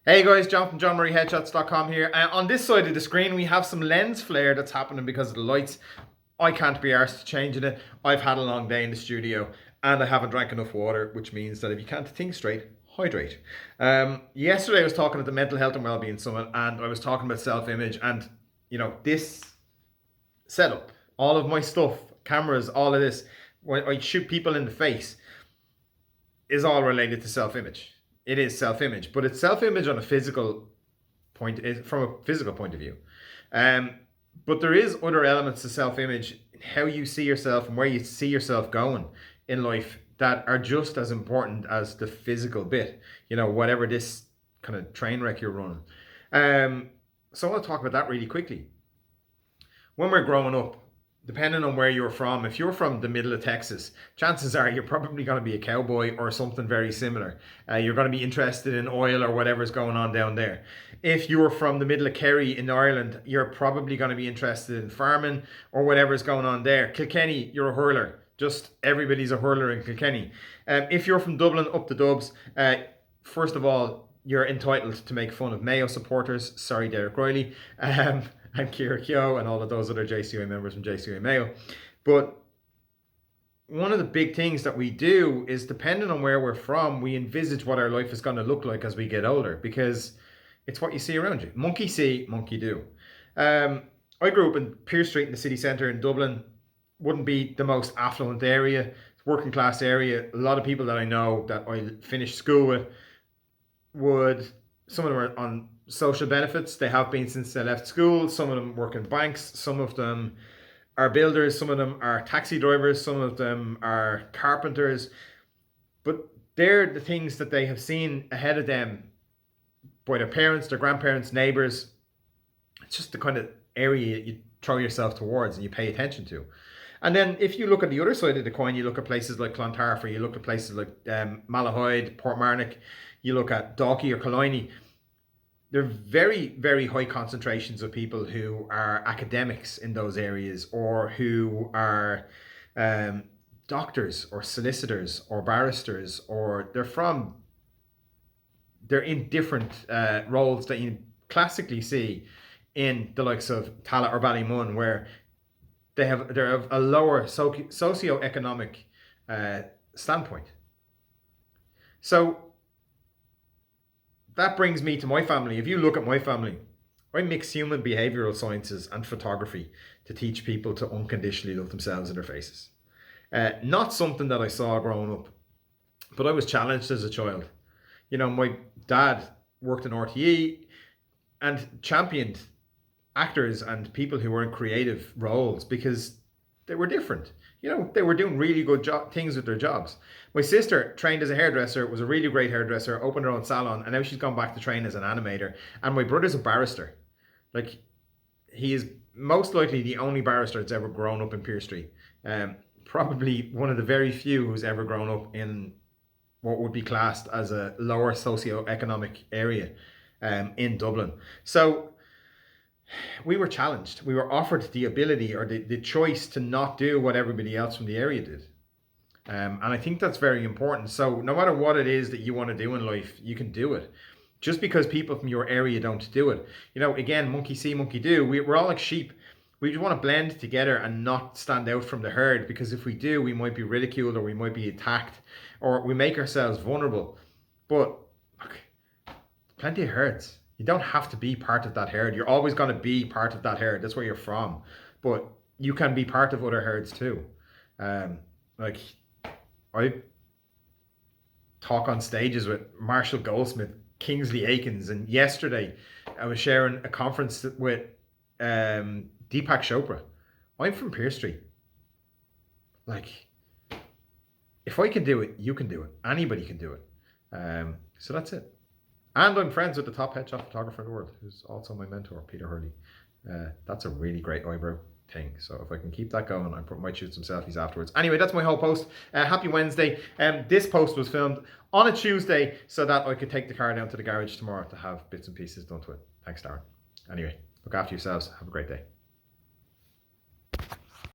Hey guys, John from JohnMurrayHeadshots.com here. On this side of the screen, we have some lens flare that's happening because of the lights. I can't be arsed changing it. I've had a long day in the studio and I haven't drank enough water, which means that if you can't think straight, hydrate. Yesterday I was talking at the Mental Health and Wellbeing Summit and I was talking about self-image and, this setup, all of my stuff, cameras, all of this, when I shoot people in the face, is all related to self-image. It is self-image, but it's self-image on a physical point, from a physical point of view. But there is other elements to self-image, how you see yourself and where you see yourself going in life that are just as important as the physical bit. Whatever this kind of train wreck you're running. So I want to talk about that really quickly. When we're growing up, depending on where you're from, if you're from the middle of Texas, chances are you're probably going to be a cowboy or something very similar. You're going to be interested in oil or whatever's going on down there. If you're from the middle of Kerry in Ireland, you're probably going to be interested in farming or whatever's going on there. Kilkenny, you're a hurler. Just everybody's a hurler in Kilkenny. If you're from Dublin, up the Dubs, first of all, you're entitled to make fun of Mayo supporters. Sorry, Derek Riley. And Kira Kyo and all of those other JCI members from JCI Mayo. But one of the big things that we do is, depending on where we're from, we envisage what our life is going to look like as we get older, because it's what you see around you. Monkey see, monkey do. I grew up in Pearse Street in the city centre in Dublin. Wouldn't be the most affluent area. It's working class area. A lot of people that I know that I finished school with, some of them are on social benefits. They have been since they left school. Some of them work in banks. Some of them are builders. Some of them are taxi drivers. Some of them are carpenters. But they're the things that they have seen ahead of them by their parents, their grandparents, neighbours. It's just the kind of area you throw yourself towards and you pay attention to. And then if you look at the other side of the coin, you look at places like Clontarf, or you look at places like Malahide, Portmarnock, you look at Dalkey or Killiney. They're very, very high concentrations of people who are academics in those areas, or who are doctors or solicitors or barristers, or they're in different roles that you classically see in the likes of Tallaght or Ballymun, where they're of a lower socio-economic standpoint. So that brings me to my family. If you look at my family, I mix human behavioral sciences and photography to teach people to unconditionally love themselves and their faces. Not something that I saw growing up, but I was challenged as a child. My dad worked in RTE and championed actors and people who were in creative roles because they were different. They were doing really good things with their jobs. My sister trained as a hairdresser, was a really great hairdresser, opened her own salon, and now she's gone back to train as an animator. And my brother's a barrister. He is most likely the only barrister that's ever grown up in Pearse Street. Probably one of the very few who's ever grown up in what would be classed as a lower socio-economic area in Dublin. So we were challenged. We were offered the ability or the choice to not do what everybody else from the area did. And I think that's very important. So no matter what it is that you want to do in life, you can do it. Just because people from your area don't do it. Again, monkey see, monkey do. We're all like sheep. We just want to blend together and not stand out from the herd, because if we do, we might be ridiculed or we might be attacked or we make ourselves vulnerable. But look, plenty of herds. You don't have to be part of that herd. You're always going to be part of that herd. That's where you're from. But you can be part of other herds too. I talk on stages with Marshall Goldsmith, Kingsley Aikens, and yesterday I was sharing a conference with Deepak Chopra. I'm from Pearse Street. If I can do it, you can do it. Anybody can do it. So that's it. And I'm friends with the top headshot photographer in the world, who's also my mentor, Peter Hurley. That's a really great eyebrow thing. So if I can keep that going, I might shoot some selfies afterwards. Anyway, that's my whole post. Happy Wednesday. This post was filmed on a Tuesday so that I could take the car down to the garage tomorrow to have bits and pieces done to it. Thanks, Darren. Anyway, look after yourselves. Have a great day.